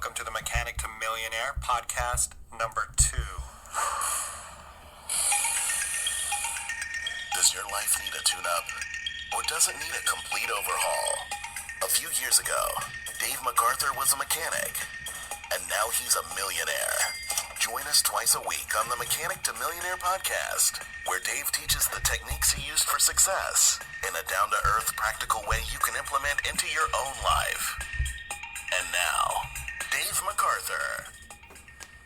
welcome to the Mechanic to Millionaire podcast number 2. Does your life need a tune-up? Or does it need a complete overhaul? A few years ago, Dave MacArthur was a mechanic, and now he's a millionaire. Join us twice a week on the Mechanic to Millionaire podcast, where Dave teaches the techniques he used for success in a down-to-earth, practical way you can implement into your own life. And now, Dave MacArthur.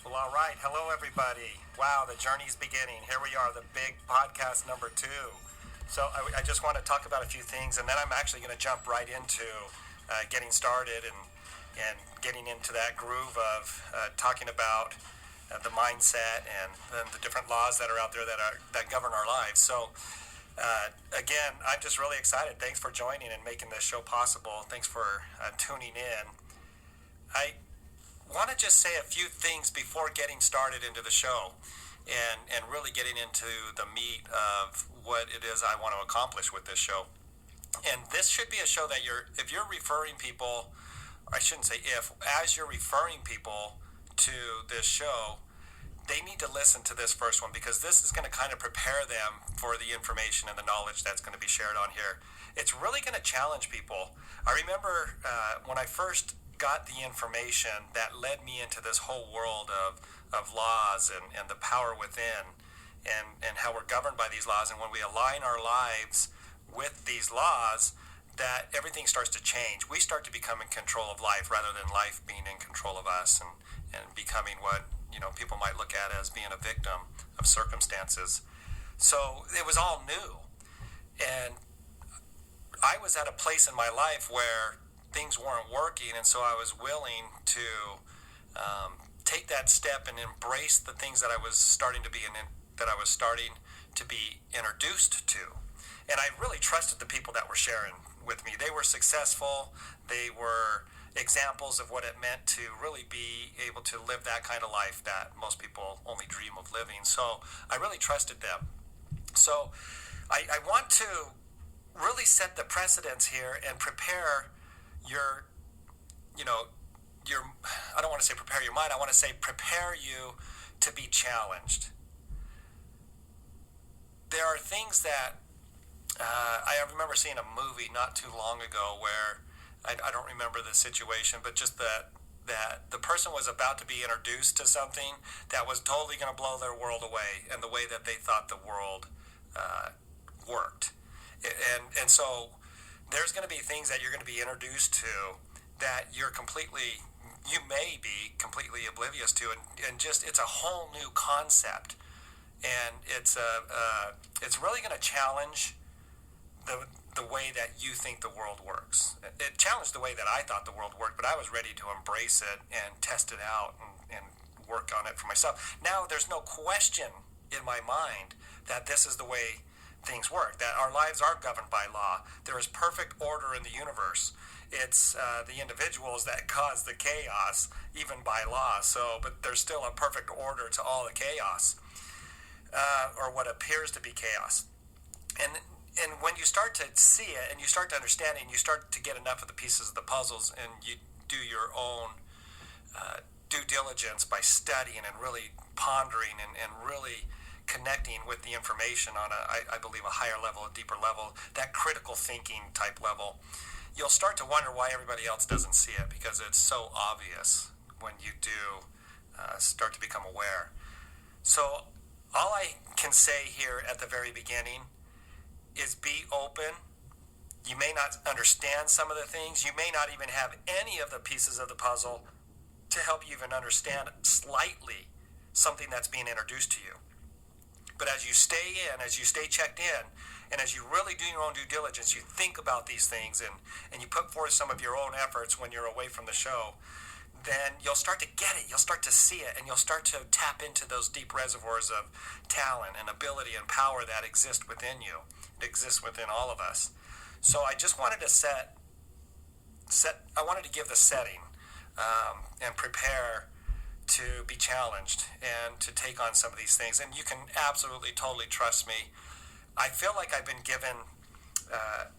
Well, all right. Hello, everybody. Wow, the journey's beginning. Here we are, the big podcast number 2. So I just want to talk about a few things, and then I'm actually going to jump right into getting started and getting into that groove of talking about the mindset and the different laws that are out there that govern our lives. So again, I'm just really excited. Thanks for joining and making this show possible. Thanks for tuning in. I want to just say a few things before getting started into the show and really getting into the meat of what it is I want to accomplish with this show. And this should be a show that if you're referring people, I shouldn't say as you're referring people to this show, they need to listen to this first one, because this is going to kind of prepare them for the information and the knowledge that's going to be shared on here. It's really going to challenge people. I remember when I first got the information that led me into this whole world of laws and the power within and how we're governed by these laws, and when we align our lives with these laws, that everything starts to change. We start to become in control of life rather than life being in control of us and becoming what people might look at as being a victim of circumstances. So it was all new, and I was at a place in my life where things weren't working, and so I was willing to take that step and embrace the things that I was starting to be introduced to. And I really trusted the people that were sharing with me. They were successful. They were examples of what it meant to really be able to live that kind of life that most people only dream of living. So I really trusted them. So I want to really set the precedence here and prepare I don't want to say prepare your mind, I want to say prepare you to be challenged. There are things that I remember seeing a movie not too long ago where I don't remember the situation, but just that the person was about to be introduced to something that was totally going to blow their world away and the way that they thought the world worked. And so there's going to be things that you're going to be introduced to that you may be completely oblivious to, and just it's a whole new concept, and it's really going to challenge the way that you think the world works. It challenged the way that I thought the world worked, but I was ready to embrace it and test it out and work on it for myself. Now there's no question in my mind that this is the way things work, that our lives are governed by law. There is perfect order in the universe. It's the individuals that cause the chaos, even by law. But there's still a perfect order to all the chaos, or what appears to be chaos. And when you start to see it, and you start to understand it, and you start to get enough of the pieces of the puzzles, and you do your own due diligence by studying and really pondering and really connecting with the information on I believe a higher level, a deeper level, that critical thinking type level, you'll start to wonder why everybody else doesn't see it, because it's so obvious when you do start to become aware. So all I can say here at the very beginning is be open. You may not understand some of the things. You may not even have any of the pieces of the puzzle to help you even understand slightly something that's being introduced to you. But as you stay in, as you stay checked in, and as you really do your own due diligence, you think about these things and you put forth some of your own efforts when you're away from the show, then you'll start to get it, you'll start to see it, and you'll start to tap into those deep reservoirs of talent and ability and power that exist within you. It exists within all of us. So I just wanted to I wanted to give the setting and prepare to be challenged and to take on some of these things. And you can absolutely, totally trust me. I feel like I've been given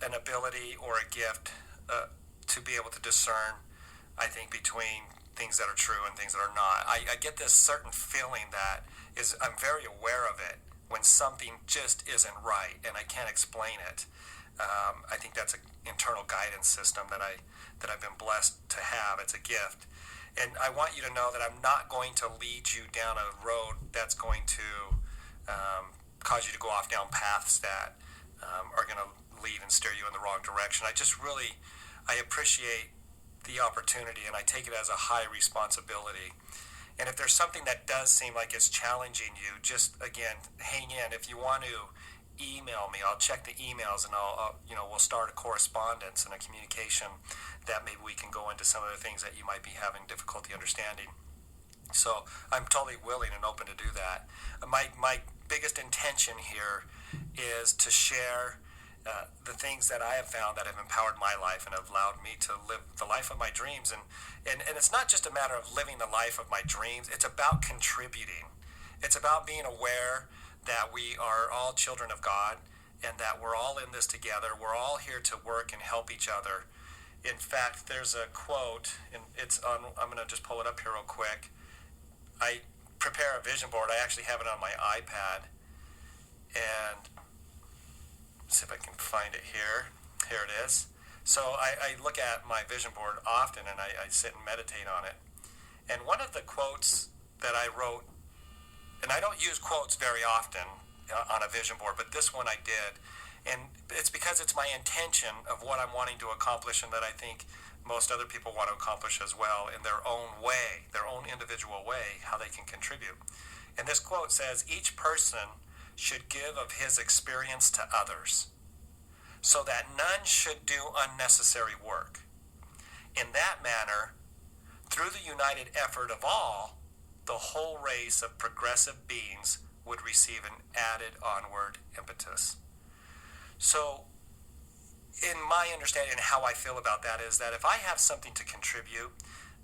an ability or a gift to be able to discern, I think, between things that are true and things that are not. I get this certain feeling that I'm very aware of it when something just isn't right and I can't explain it. I think that's an internal guidance system that I've been blessed to have. It's a gift. And I want you to know that I'm not going to lead you down a road that's going to cause you to go off down paths that are going to lead and steer you in the wrong direction. I appreciate the opportunity, and I take it as a high responsibility. And if there's something that does seem like it's challenging you, just again, hang in. If you want to email me, I'll check the emails, and we'll start a correspondence and a communication that maybe we can go into some of the things that you might be having difficulty understanding. So I'm totally willing and open to do that. My biggest intention here is to share the things that I have found that have empowered my life and have allowed me to live the life of my dreams. And it's not just a matter of living the life of my dreams. It's about contributing. It's about being aware that we are all children of God and that we're all in this together. We're all here to work and help each other. In fact, there's a quote, and I'm going to just pull it up here real quick. I prepare a vision board. I actually have it on my iPad. And see if I can find it here. Here it is. So I look at my vision board often, and I sit and meditate on it. And one of the quotes that I wrote, and I don't use quotes very often on a vision board, but this one I did. And it's because it's my intention of what I'm wanting to accomplish, and that I think most other people want to accomplish as well in their own way, their own individual way, how they can contribute. And this quote says, "Each person should give of his experience to others, so that none should do unnecessary work. In that manner, through the united effort of all, the whole race of progressive beings would receive an added onward impetus." So, in my understanding and how I feel about that is that if I have something to contribute,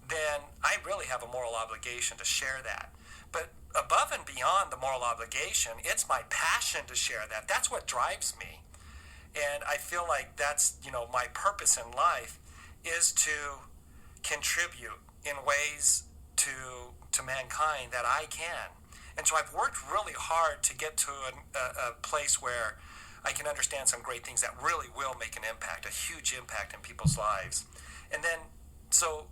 then I really have a moral obligation to share that. But above and beyond the moral obligation, it's my passion to share that. That's what drives me. And I feel like that's, my purpose in life is to contribute in ways to mankind that I can. And so I've worked really hard to get to a place where I can understand some great things that really will make an impact, a huge impact in people's lives. And then, so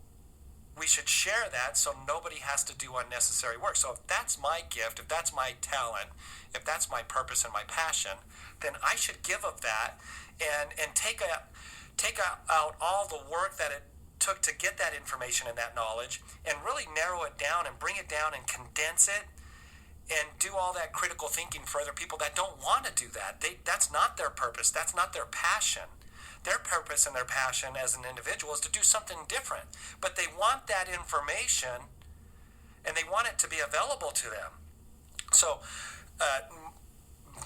we should share that so nobody has to do unnecessary work. So if that's my gift, if that's my talent, if that's my purpose and my passion, then I should give of that and take out all the work that it took to get that information and that knowledge and really narrow it down and bring it down and condense it and do all that critical thinking for other people that don't want to do that. That's not their purpose. That's not their passion. Their purpose and their passion as an individual is to do something different. But they want that information and they want it to be available to them. So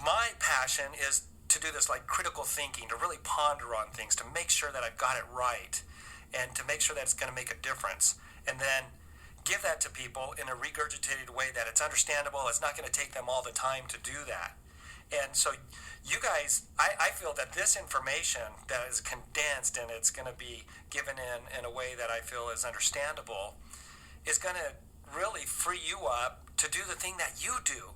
my passion is to do this like critical thinking, to really ponder on things, to make sure that I've got it right and to make sure that it's going to make a difference. And then give that to people in a regurgitated way that it's understandable. It's not going to take them all the time to do that. And so you guys, I feel that this information that is condensed and it's going to be given in a way that I feel is understandable is going to really free you up to do the thing that you do.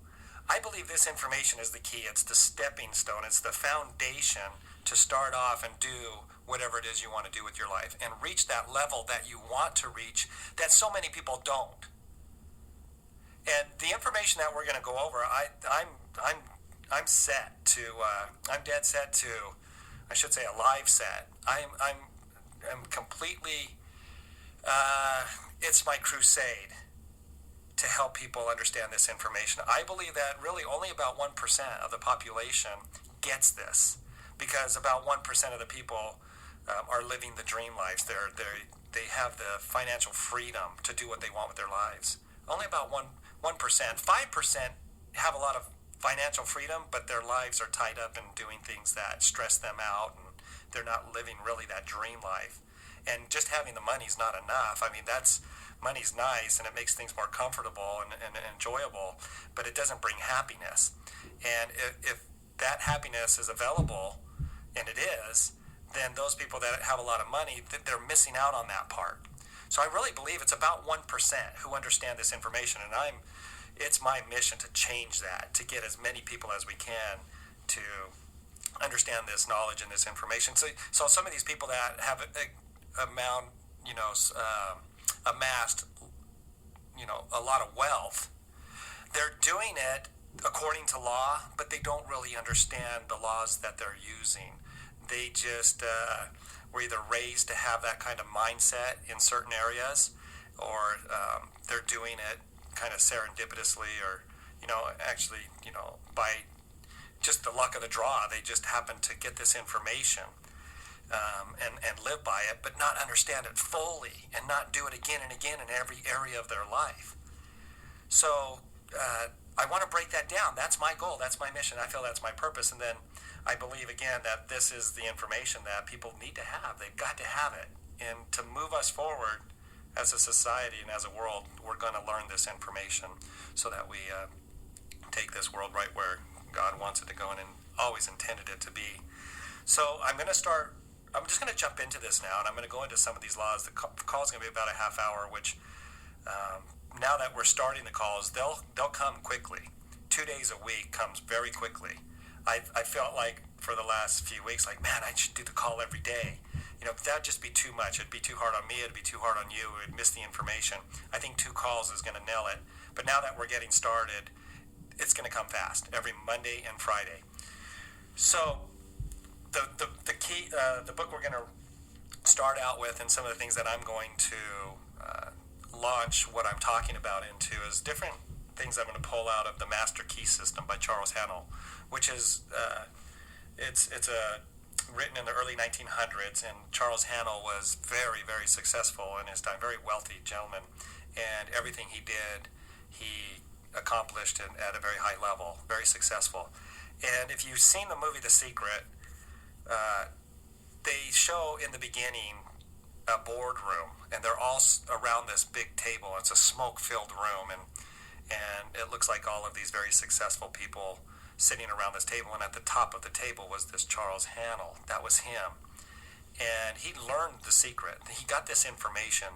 I believe this information is the key. It's the stepping stone. It's the foundation to start off and do whatever it is you want to do with your life and reach that level that you want to reach that so many people don't. And the information that we're going to go over, I'm set to. I'm dead set to. I should say a live set. I'm completely. It's my crusade to help people understand this information. I believe that really only about 1% of the population gets this, because about 1% of the people are living the dream lives. They have the financial freedom to do what they want with their lives. Only about 1%. 5% have a lot of financial freedom, but their lives are tied up in doing things that stress them out, and they're not living really that dream life. And just having the money's not enough. I mean, money's nice and it makes things more comfortable and enjoyable, but it doesn't bring happiness. And if that happiness is available, and it is, then those people that have a lot of money, they're missing out on that part. So I really believe it's about 1% who understand this information, and it's my mission to change that, to get as many people as we can to understand this knowledge and this information. So some of these people that have amount, amassed, a lot of wealth, they're doing it according to law, but they don't really understand the laws that they're using. They just were either raised to have that kind of mindset in certain areas, or they're doing it kind of serendipitously, or actually, by just the luck of the draw. They just happen to get this information and live by it, but not understand it fully, and not do it again and again in every area of their life. So I want to break that down. That's my goal. That's my mission. I feel that's my purpose. And then I believe, again, that this is the information that people need to have. They've got to have it. And to move us forward as a society and as a world, we're going to learn this information so that we take this world right where God wants it to go and always intended it to be. So I'm just going to jump into this now, and I'm going to go into some of these laws. The call is going to be about a half hour, which now that we're starting the calls, they'll come quickly. 2 days a week comes very quickly. I felt like for the last few weeks, like, man, I should do the call every day. That'd just be too much. It'd be too hard on me. It'd be too hard on you. We'd miss the information. I think 2 calls is going to nail it. But now that we're getting started, it's going to come fast every Monday and Friday. So the key, the book we're going to start out with, and some of the things that I'm going to launch what I'm talking about into, is different things I'm going to pull out of the Master Key System by Charles Haanel, which is it's written in the early 1900s, and Charles Haanel was very, very successful in his time, very wealthy gentleman, and everything he did, he accomplished at a very high level, very successful. And if you've seen the movie The Secret, they show in the beginning a boardroom, and they're all around this big table. It's a smoke-filled room, and it looks like all of these very successful people sitting around this table, and at the top of the table was this Charles Haanel. That was him. And he learned the secret. He got this information,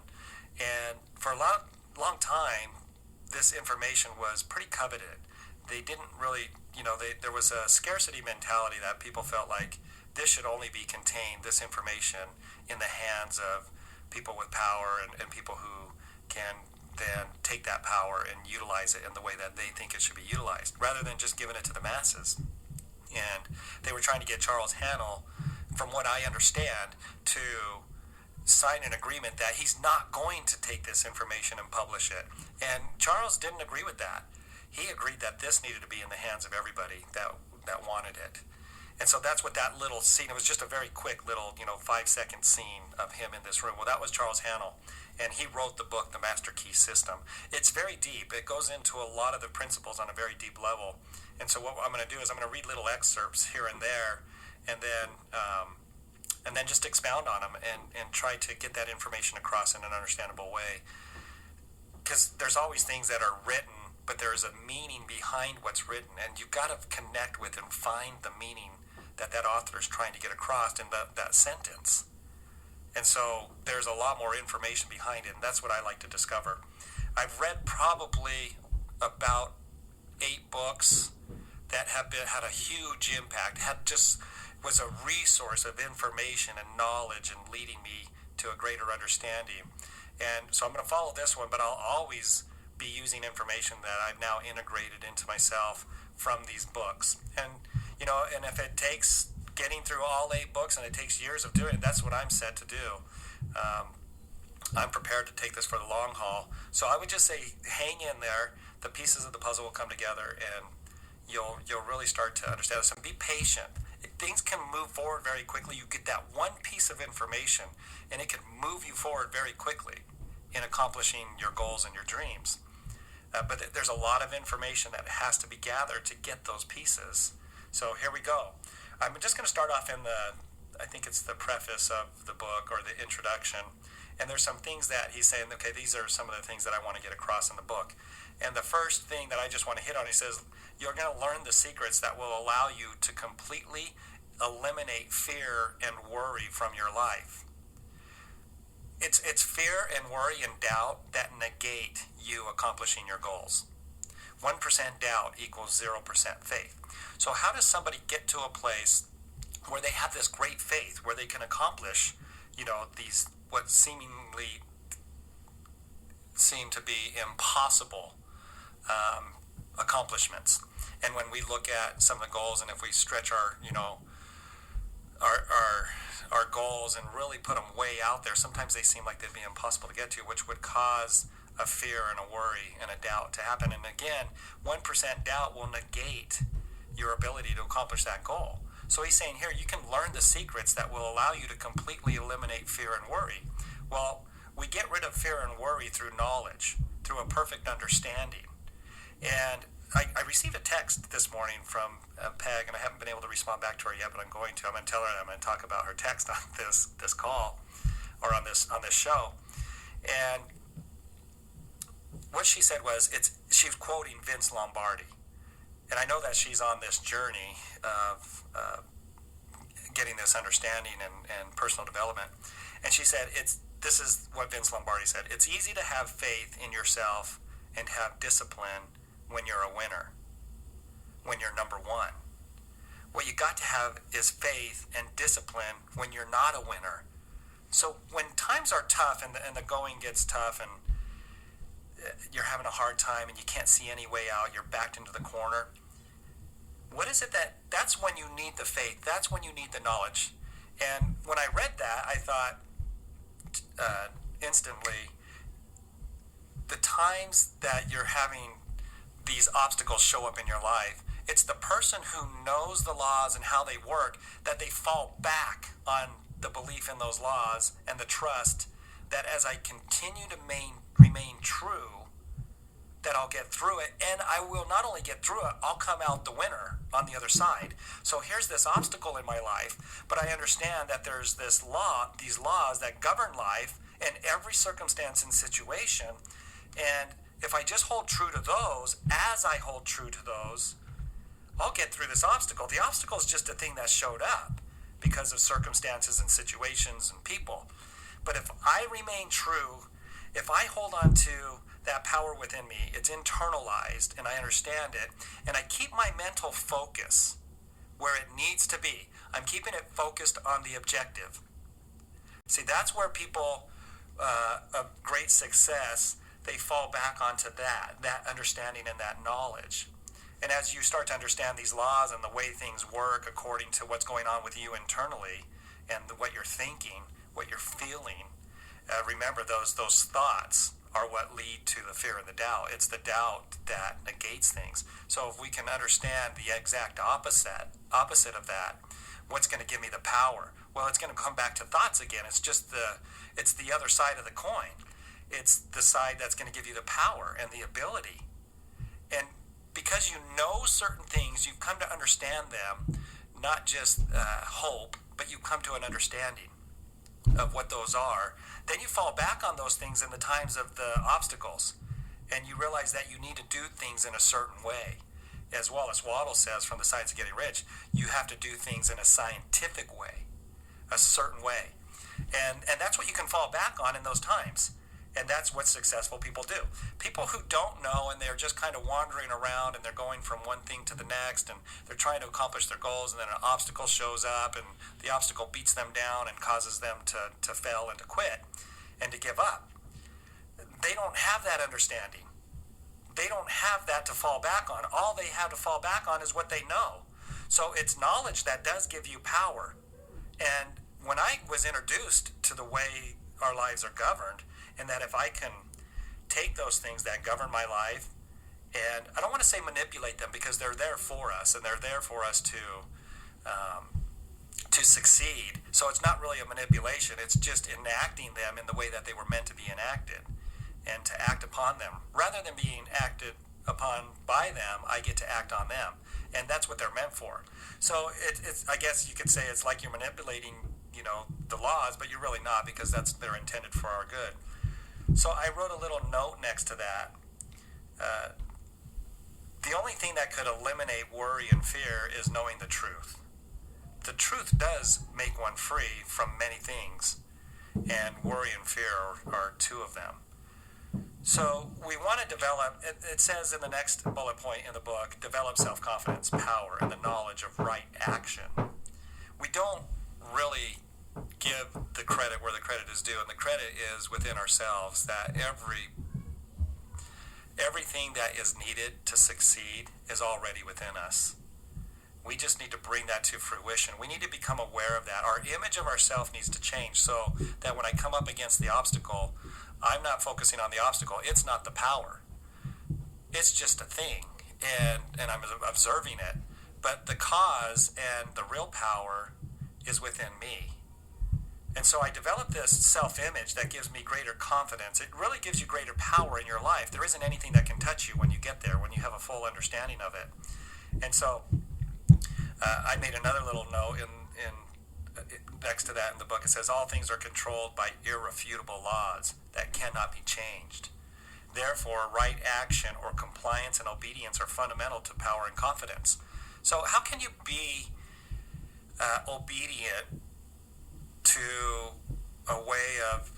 and for a long time, this information was pretty coveted. They didn't really, there was a scarcity mentality that people felt like this should only be contained, this information, in the hands of people with power and people who can then take that power and utilize it in the way that they think it should be utilized, rather than just giving it to the masses. And they were trying to get Charles Haanel, from what I understand, to sign an agreement that he's not going to take this information and publish it. And Charles didn't agree with that. He agreed that this needed to be in the hands of everybody that wanted it. And so that's what that little scene, it was just a very quick little, 5-second scene of him in this room. Well, that was Charles Haanel, and he wrote the book, The Master Key System. It's very deep. It goes into a lot of the principles on a very deep level. And so what I'm going to do is I'm going to read little excerpts here and there, and then just expound on them and try to get that information across in an understandable way. Because there's always things that are written, but there's a meaning behind what's written, and you've got to connect with and find the meaning that author is trying to get across in that sentence. And so there's a lot more information behind it, and that's what I like to discover. I've read probably about 8 books that have had a huge impact, was a resource of information and knowledge and leading me to a greater understanding. And so I'm going to follow this one, but I'll always be using information that I've now integrated into myself from these books. And and if it takes getting through all 8 books, and it takes years of doing it, that's what I'm set to do. I'm prepared to take this for the long haul. So I would just say, hang in there. The pieces of the puzzle will come together, and you'll really start to understand this. And be patient. Things can move forward very quickly. You get that one piece of information, and it can move you forward very quickly in accomplishing your goals and your dreams. But there's a lot of information that has to be gathered to get those pieces. So here we go. I'm just going to start off in I think it's the preface of the book, or the introduction. And there's some things that he's saying, okay, these are some of the things that I want to get across in the book. And the first thing that I just want to hit on, he says, you're going to learn the secrets that will allow you to completely eliminate fear and worry from your life. it's fear and worry and doubt that negate you accomplishing your goals. 1% doubt equals 0% faith. So how does somebody get to a place where they have this great faith, where they can accomplish, these what seemingly seem to be impossible accomplishments? And when we look at some of the goals, and if we stretch our goals and really put them way out there, sometimes they seem like they'd be impossible to get to, which would cause a fear and a worry and a doubt to happen. And again, 1% doubt will negate your ability to accomplish that goal. So he's saying here, you can learn the secrets that will allow you to completely eliminate fear and worry. Well, we get rid of fear and worry through knowledge, through a perfect understanding. And I received a text this morning from Peg, and I haven't been able to respond back to her yet, but I'm going to. I'm going to tell her I'm going to talk about her text on this call, or on this show. And what she said was, she was quoting Vince Lombardi. And I know that she's on this journey of getting this understanding and personal development. And she said, this is what Vince Lombardi said: it's easy to have faith in yourself and have discipline when you're a winner, when you're number one. What you got to have is faith and discipline when you're not a winner. So when times are tough and the going gets tough and you're having a hard time and you can't see any way out, you're backed into the corner, what is it that's when you need the faith, that's when you need the knowledge. And when I read that, I thought instantly, the times that you're having these obstacles show up in your life, it's the person who knows the laws and how they work, that they fall back on the belief in those laws and the trust that as I continue to remain true, that I'll get through it. And I will not only get through it, I'll come out the winner on the other side. So here's this obstacle in my life, but I understand that there's these laws that govern life in every circumstance and situation. And if I just hold true to those, as I hold true to those, I'll get through this obstacle. The obstacle is just a thing that showed up because of circumstances and situations and people. But if I remain true, if I hold on to that power within me, it's internalized and I understand it, and I keep my mental focus where it needs to be. I'm keeping it focused on the objective. See, that's where people of great success, they fall back onto that understanding and that knowledge. And as you start to understand these laws and the way things work according to what's going on with you internally and what you're thinking, what you're feeling, remember those thoughts are what lead to the fear and the doubt. It's the doubt that negates things. So if we can understand the exact opposite of that, what's going to give me the power? Well, it's going to come back to thoughts again. It's the other side of the coin. It's the side that's going to give you the power and the ability. And because you know certain things, you've come to understand them, not just hope, but you come to an understanding of what those are. Then you fall back on those things in the times of the obstacles, and you realize that you need to do things in a certain way. As Wallace Waddle says from The Science of Getting Rich, you have to do things in a scientific way, a certain way. And that's what you can fall back on in those times. And that's what successful people do. People who don't know and they're just kind of wandering around and they're going from one thing to the next and they're trying to accomplish their goals, and then an obstacle shows up and the obstacle beats them down and causes them to fail and to quit and to give up. They don't have that understanding. They don't have that to fall back on. All they have to fall back on is what they know. So it's knowledge that does give you power. And when I was introduced to the way our lives are governed, and that if I can take those things that govern my life, and I don't want to say manipulate them, because they're there for us, and they're there for us to succeed. So it's not really a manipulation. It's just enacting them in the way that they were meant to be enacted, and to act upon them. Rather than being acted upon by them, I get to act on them, and that's what they're meant for. So it's I guess you could say it's like you're manipulating, the laws, but you're really not, because they're intended for our good. So I wrote a little note next to that. The only thing that could eliminate worry and fear is knowing the truth. The truth does make one free from many things. and worry and fear are two of them. So we want to develop, it says in the next bullet point in the book, develop self-confidence, power, and the knowledge of right action. We don't really give the credit where the credit is due, and the credit is within ourselves, that everything that is needed to succeed is already within us. We just need to bring that to fruition. We need to become aware of that. Our image of ourselves needs to change so that when I come up against the obstacle, I'm not focusing on the obstacle. It's not the power. It's just a thing, and I'm observing it. But the cause and the real power is within me. And so I developed this self-image that gives me greater confidence. It really gives you greater power in your life. There isn't anything that can touch you when you get there, when you have a full understanding of it. And so I made another little note in next to that in the book. It says, all things are controlled by irrefutable laws that cannot be changed. Therefore, right action or compliance and obedience are fundamental to power and confidence. So how can you be obedient to a way of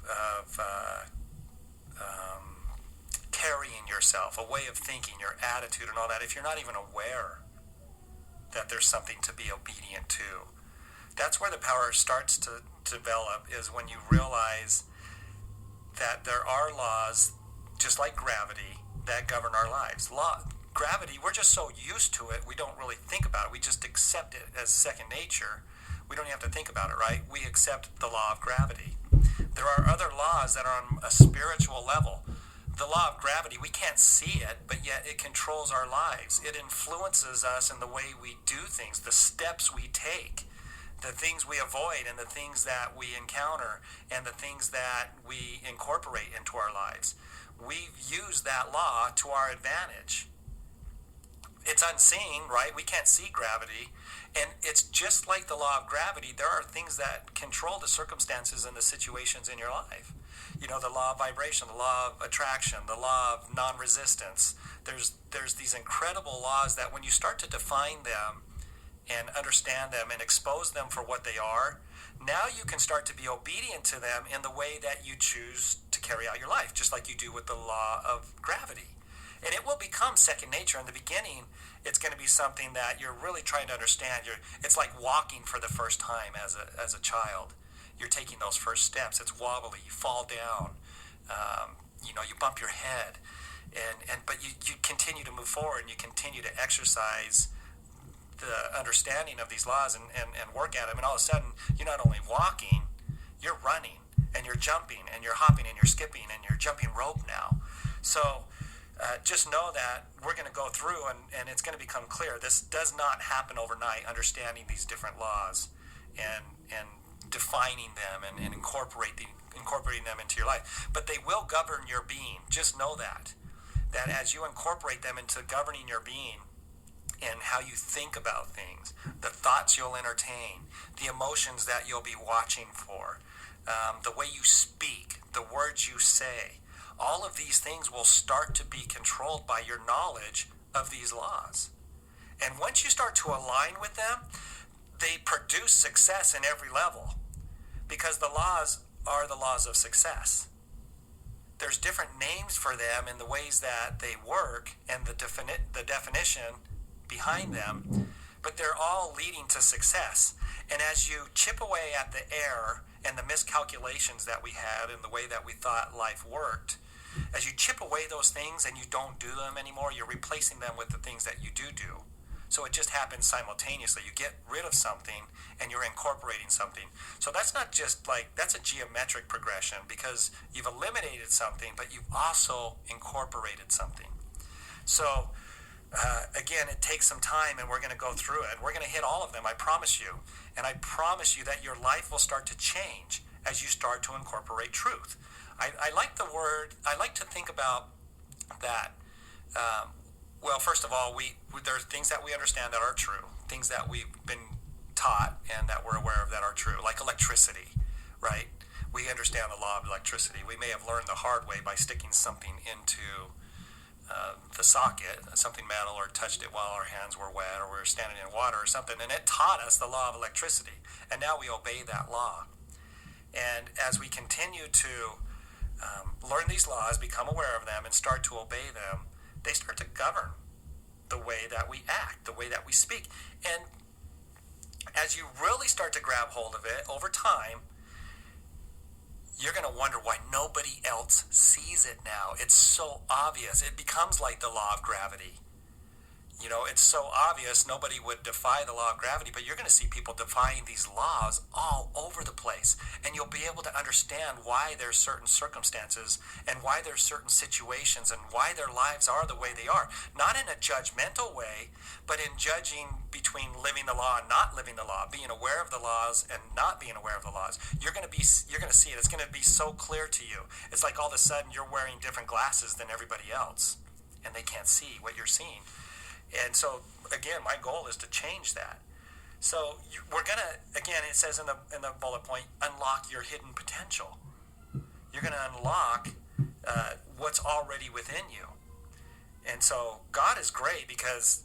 carrying yourself, a way of thinking, your attitude and all that, if you're not even aware that there's something to be obedient to? That's where the power starts to develop, is when you realize that there are laws, just like gravity, that govern our lives. Gravity, we're just so used to it, we don't really think about it. We just accept it as second nature. We don't have to think about it, right? We accept the law of gravity. There are other laws that are on a spiritual level. The law of gravity, we can't see it, but yet it controls our lives. It influences us in the way we do things, the steps we take, the things we avoid, and the things that we encounter, and the things that we incorporate into our lives. We use that law to our advantage. It's unseen, right? We can't see gravity. And it's just like the law of gravity. There are things that control the circumstances and the situations in your life. You know, the law of vibration, the law of attraction, the law of non-resistance. There's these incredible laws that when you start to define them and understand them and expose them for what they are, now you can start to be obedient to them in the way that you choose to carry out your life, just like you do with the law of gravity. And it will become second nature. In the beginning, it's going to be something that you're really trying to understand. It's like walking for the first time as a child. You're taking those first steps. It's wobbly. You fall down. You bump your head. But you continue to move forward, and you continue to exercise the understanding of these laws and work at them. And all of a sudden, you're not only walking, you're running, and you're jumping, and you're hopping, and you're skipping, and you're jumping rope now. So just know that we're going to go through, and it's going to become clear. This does not happen overnight, understanding these different laws and defining them and incorporating them into your life. But they will govern your being. Just know that as you incorporate them into governing your being and how you think about things, the thoughts you'll entertain, the emotions that you'll be watching for, the way you speak, the words you say, all of these things will start to be controlled by your knowledge of these laws. And once you start to align with them, they produce success in every level, because the laws are the laws of success. There's different names for them in the ways that they work and the definition behind them, but they're all leading to success. And as you chip away at the error and the miscalculations that we had in the way that we thought life worked, as you chip away those things and you don't do them anymore, you're replacing them with the things that you do. So it just happens simultaneously. You get rid of something and you're incorporating something. So that's not just that's a geometric progression, because you've eliminated something, but you've also incorporated something. So again, it takes some time, and we're going to go through it. We're going to hit all of them, I promise you. And I promise you that your life will start to change as you start to incorporate truth. I like the word, I like to think about that. Well, first of all, there are things that we understand that are true, things that we've been taught and that we're aware of that are true, like electricity, right? We understand the law of electricity. We may have learned the hard way by sticking something into the socket, something metal, or touched it while our hands were wet, or we were standing in water or something, and it taught us the law of electricity, and now we obey that law. And as we continue to learn these laws, become aware of them, and start to obey them, they start to govern the way that we act, the way that we speak. And as you really start to grab hold of it over time, you're going to wonder why nobody else sees it now. It's so obvious. It becomes like the law of gravity. You know, it's so obvious nobody would defy the law of gravity, but you're going to see people defying these laws all over the place. And you'll be able to understand why there's certain circumstances and why there's certain situations and why their lives are the way they are. Not in a judgmental way, but in judging between living the law and not living the law, being aware of the laws and not being aware of the laws. You're going to see it. It's going to be so clear to you. It's like all of a sudden you're wearing different glasses than everybody else, and they can't see what you're seeing. And so, again, my goal is to change that. So we're going to, again, it says in the bullet point, unlock your hidden potential. You're going to unlock what's already within you. And so God is great because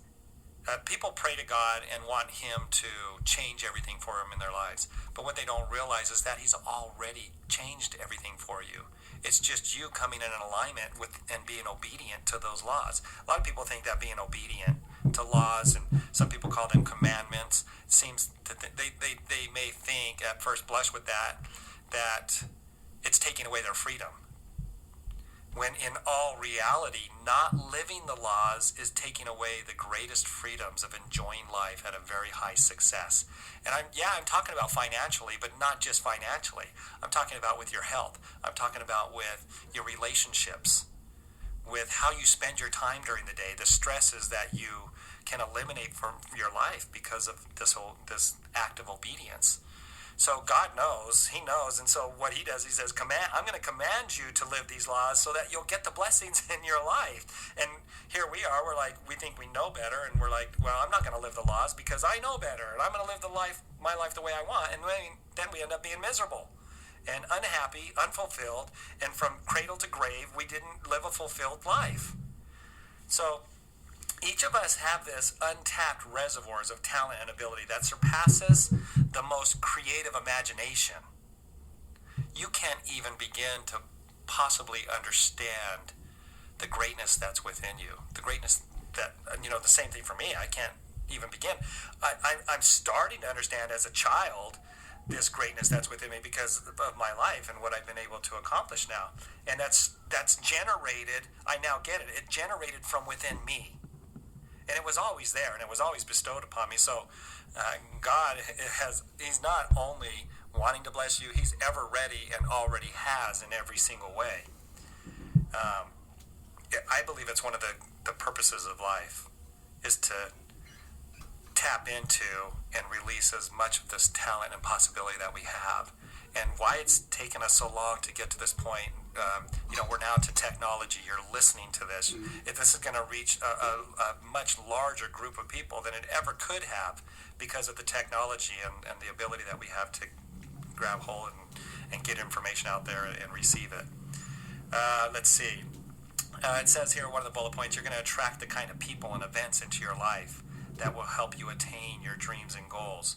people pray to God and want him to change everything for them in their lives. But what they don't realize is that he's already changed everything for you. It's just you coming in alignment with and being obedient to those laws. A lot of people think that being obedient to laws, and some people call them commandments, seems that they may think at first blush with that it's taking away their freedom. When in all reality, not living the laws is taking away the greatest freedoms of enjoying life at a very high success. And I'm talking about financially, but not just financially. I'm talking about with your health. I'm talking about with your relationships, with how you spend your time during the day, the stresses that you can eliminate from your life because of this act of obedience. So God knows, he knows, and so what he does, he says, I'm going to command you to live these laws so that you'll get the blessings in your life. And here we are, we think we know better, and we're like, well, I'm not going to live the laws because I know better, and I'm going to live my life the way I want, and then we end up being miserable and unhappy, unfulfilled, and from cradle to grave, we didn't live a fulfilled life. So each of us have this untapped reservoirs of talent and ability that surpasses the most creative imagination. You can't even begin to possibly understand the greatness that's within you. The greatness that, the same thing for me. I can't even begin. I'm starting to understand as a child this greatness that's within me because of my life and what I've been able to accomplish now. And that's generated, I now get it. It generated from within me. And it was always there, and it was always bestowed upon me. So God he's not only wanting to bless you, he's ever ready and already has in every single way. I believe it's one of the purposes of life is to tap into and release as much of this talent and possibility that we have. And why it's taken us so long to get to this point, we're now to technology. You're listening to this. This is going to reach a much larger group of people than it ever could have because of the technology and the ability that we have to grab hold and get information out there and receive it. Let's see. It says here, one of the bullet points, you're going to attract the kind of people and events into your life that will help you attain your dreams and goals.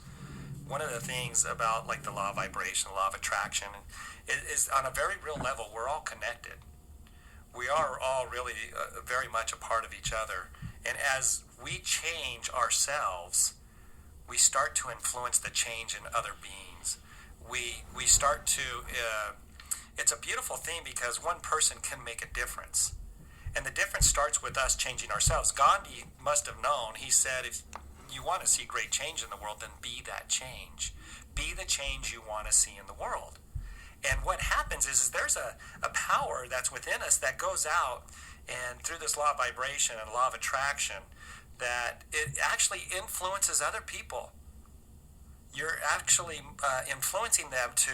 One of the things about like the law of vibration, the law of attraction, is on a very real level, we're all connected. We are all really very much a part of each other. And as we change ourselves, we start to influence the change in other beings. We start to, it's a beautiful thing because one person can make a difference. And the difference starts with us changing ourselves. Gandhi must have known, he said, if you want to see great change in the world, then be that change. Be the change you want to see in the world. And what happens is there's a power that's within us that goes out, and through this law of vibration and law of attraction, that it actually influences other people. You're actually influencing them to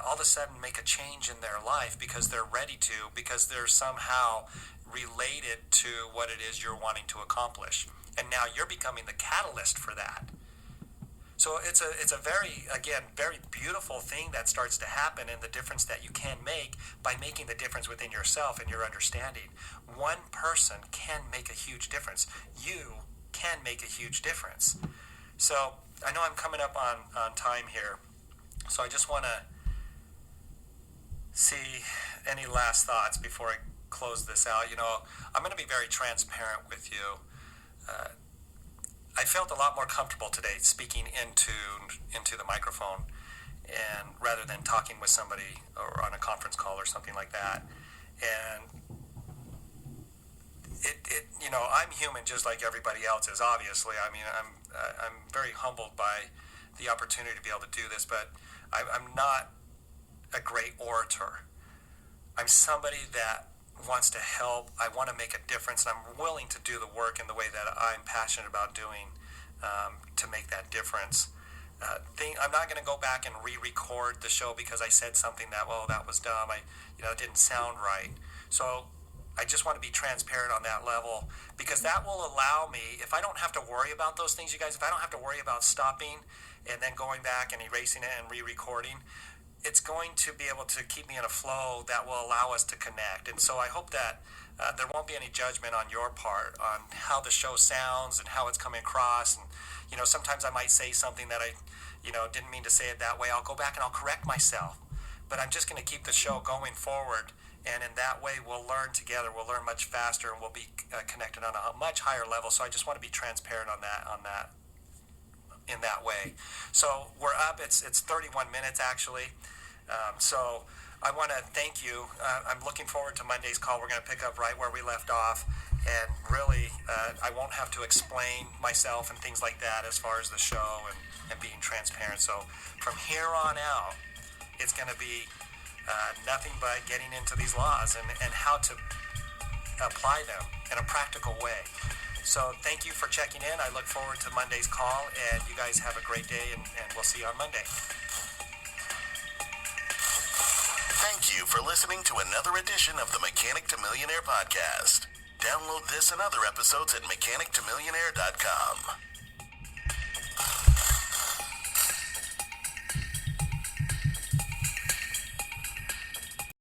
all of a sudden make a change in their life because they're ready to, because they're somehow related to what it is you're wanting to accomplish. And now you're becoming the catalyst for that. So it's a very beautiful thing that starts to happen, and the difference that you can make by making the difference within yourself and your understanding. One person can make a huge difference. You can make a huge difference. So I know I'm coming up on time here, So I just want to see any last thoughts before I close this out. I'm going to be very transparent with you. I felt a lot more comfortable today speaking into the microphone, and rather than talking with somebody or on a conference call or something like that. And I'm human just like everybody else is. Obviously, I mean, I'm very humbled by the opportunity to be able to do this, but I'm not a great orator. I'm somebody that wants to help. I want to make a difference, and I'm willing to do the work in the way that I'm passionate about doing to make that difference. I'm not going to go back and re-record the show because I said something that was dumb. It didn't sound right. So I just want to be transparent on that level, because that will allow me, if I don't have to worry about those things, you guys, if I don't have to worry about stopping and then going back and erasing it and re-recording, it's going to be able to keep me in a flow that will allow us to connect. And so I hope that there won't be any judgment on your part on how the show sounds and how it's coming across. And, sometimes I might say something that I, didn't mean to say it that way. I'll go back and I'll correct myself. But I'm just going to keep the show going forward. And in that way, we'll learn together. We'll learn much faster, and we'll be connected on a much higher level. So I just want to be transparent on that, in that way. So we're up. It's 31 minutes, actually. So I want to thank you. I'm looking forward to Monday's call. We're going to pick up right where we left off. And really, I won't have to explain myself and things like that as far as the show and being transparent. So from here on out, it's going to be nothing but getting into these laws and how to apply them in a practical way. So thank you for checking in. I look forward to Monday's call, and you guys have a great day, and we'll see you on Monday. Thank you for listening to another edition of the Mechanic to Millionaire podcast. Download this and other episodes at mechanictomillionaire.com.